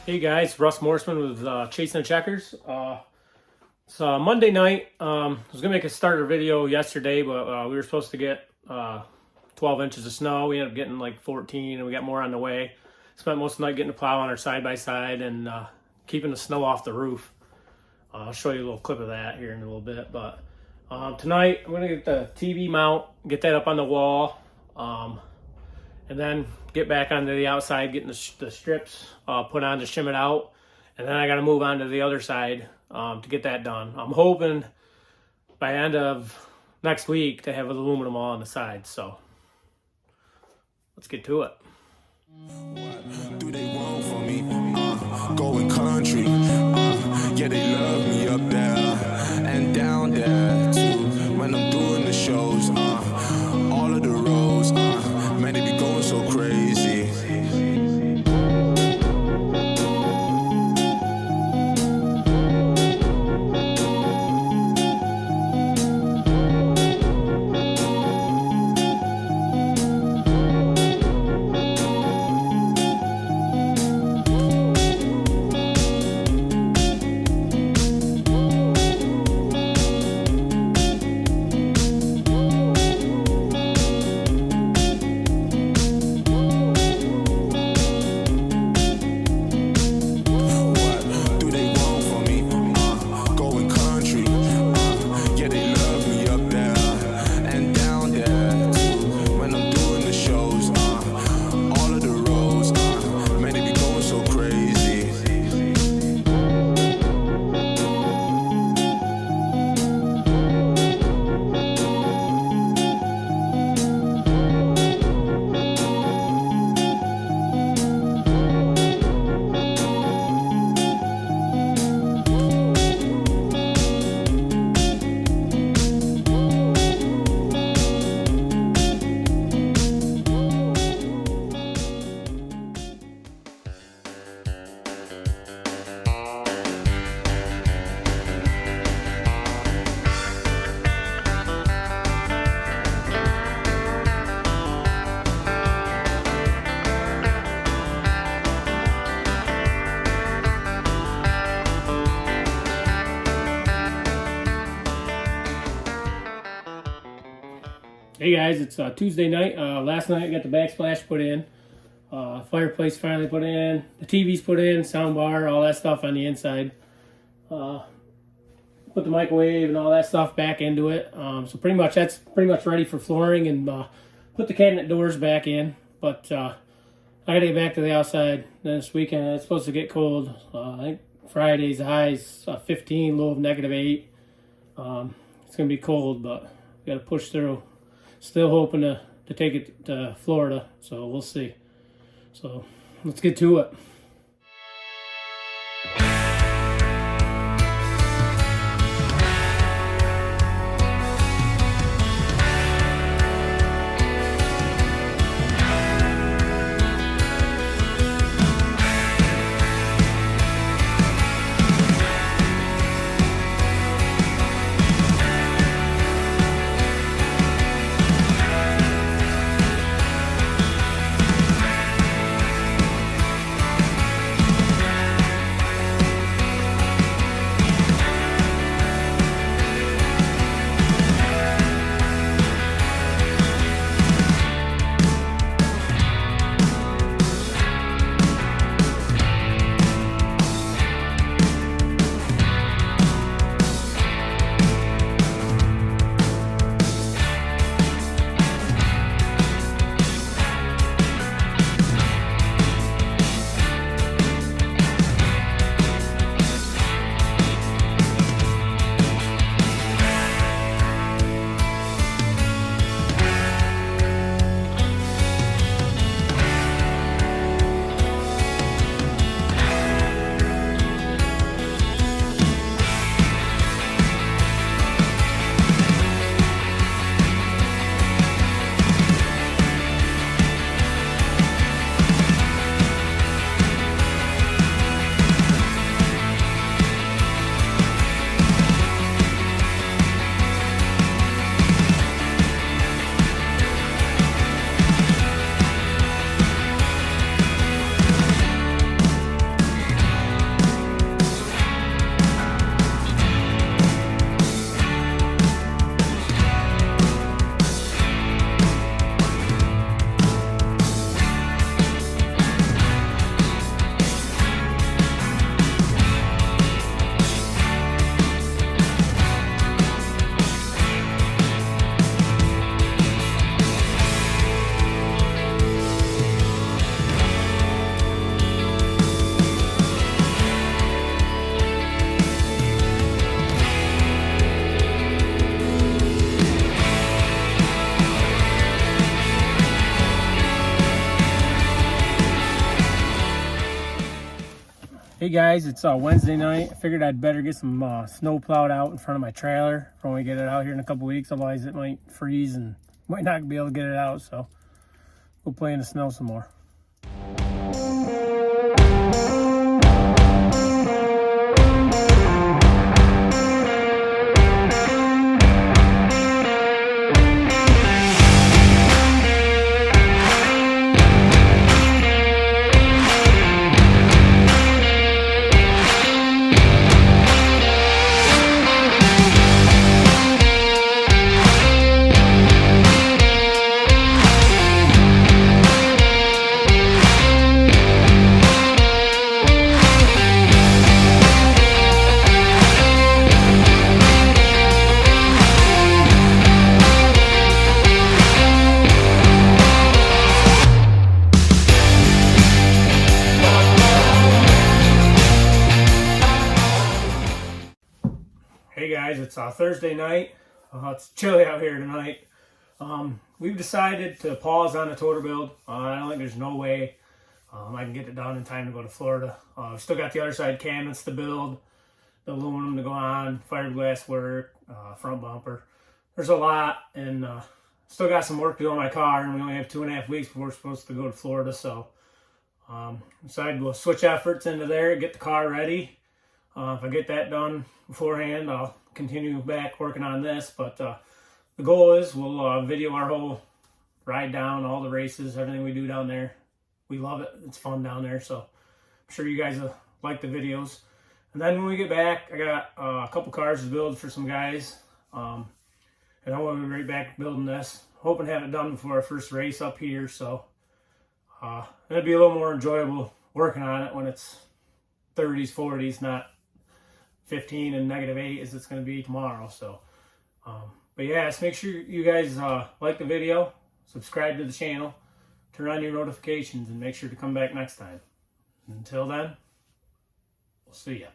Hey guys, Russ Morseman with Chasing the Checkers. It's Monday night. I was gonna make a starter video yesterday, but we were supposed to get 12 inches of snow. We ended up getting like 14, and we got more on the way. Spent most of the night getting the plow on our side by side and keeping the snow off the roof. I'll show you a little clip of that here in a little bit. But tonight I'm gonna get the TV mount, get that up on the wall. And then get back onto the outside, getting the strips put on to shim it out. And then I got to move on to the other side to get that done. I'm hoping by end of next week to have aluminum all on the side. So let's get to it. What do they want from me? Going country. Yeah, they love me up there and down there too. When I'm doing the shows, all of the roads, man, they be going so crazy. Hey guys, it's Tuesday night. Last night I got the backsplash put in, fireplace finally put in, the TV's put in, sound bar, all that stuff on the inside. Put the microwave and all that stuff back into it. So pretty much that's pretty much ready for flooring, and put the cabinet doors back in. But I gotta get back to the outside this weekend. It's supposed to get cold. I think Friday's highs 15, low of -8. It's gonna be cold, but we gotta push through. Still hoping to take it to Florida, so we'll see. So let's get to it. Hey guys, it's Wednesday night. I figured I'd better get some snow plowed out in front of my trailer for when we get it out here in a couple weeks. Otherwise it might freeze and might not be able to get it out. So we'll play in the snow some more. Hey guys, it's Thursday night. It's chilly out here tonight. We've decided to pause on the toter build. I don't think there's no way I can get it done in time to go to Florida. We still got the other side cabinets to build, the aluminum to go on, fiberglass work, front bumper. There's a lot, and still got some work to do on my car, and we only have 2.5 weeks before we're supposed to go to Florida. So decided we'll switch efforts into there, get the car ready. If I get that done beforehand, I'll continue back working on this. But the goal is we'll video our whole ride down, all the races, everything we do down there. We love it. It's fun down there. So I'm sure you guys will like the videos. And then when we get back, I got a couple cars to build for some guys. And I want to be right back building this. Hoping to have it done before our first race up here. So it'll be a little more enjoyable working on it when it's 30s, 40s, not 15 and -8 as it's going to be tomorrow. So but yeah, so make sure you guys like the video, subscribe to the channel, turn on your notifications, and make sure to come back next time. Until then, we'll see ya.